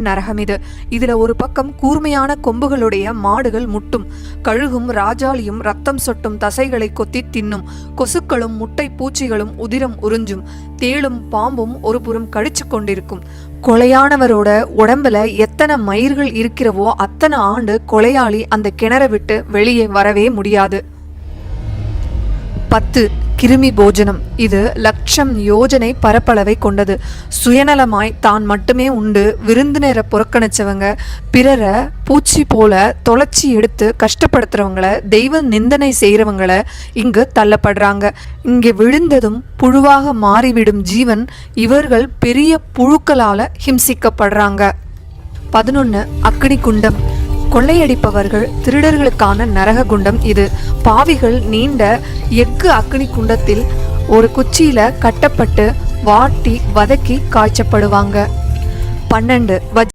நரகம் இது. இதுல ஒரு பக்கம் கூர்மையான கொம்புகளுடைய மாடுகள் முட்டும், கழுகும் ராஜாளியும் ரத்தம் சொட்டும் தசைகளை கொத்தி தின்னும், கொசுக்களும் முட்டை பூச்சிகளும் உதிரம் உறிஞ்சும், தேளும் பாம்பும் ஒரு புறம் கடிச்சு கொண்டிருக்கும். கொலையானவரோட உடம்புல எத்தனை மயிர்கள் இருக்கிறவோ அத்தனை ஆண்டு கொலையாளி அந்த கிணற விட்டு வெளியே வரவே முடியாது. 10. கிருமி போஜனம். இது லட்சம் யோஜனை பரப்பளவை கொண்டது. சுயநலமாய் தான் மட்டுமே உண்டு விருந்தினரை புறக்கணிச்சவங்க, பிறரை பூச்சி போல தொலைச்சி எடுத்து கஷ்டப்படுத்துறவங்கள, தெய்வ நிந்தனை செய்கிறவங்கள இங்கு தள்ளப்படுறாங்க. இங்கே விழுந்ததும் புழுவாக மாறிவிடும் ஜீவன் இவர்கள் பெரிய புழுக்களால ஹிம்சிக்கப்படுறாங்க. 11. அக்னி குண்டம். கொள்ளையடிப்பவர்கள் திருடர்களுக்கான நரக குண்டம் இது. பாவிகள் நீண்ட எஃகு அக்னி குண்டத்தில் ஒரு குச்சியில கட்டப்பட்டு வாட்டி வதக்கி காய்ச்சப்படுவாங்க. 12.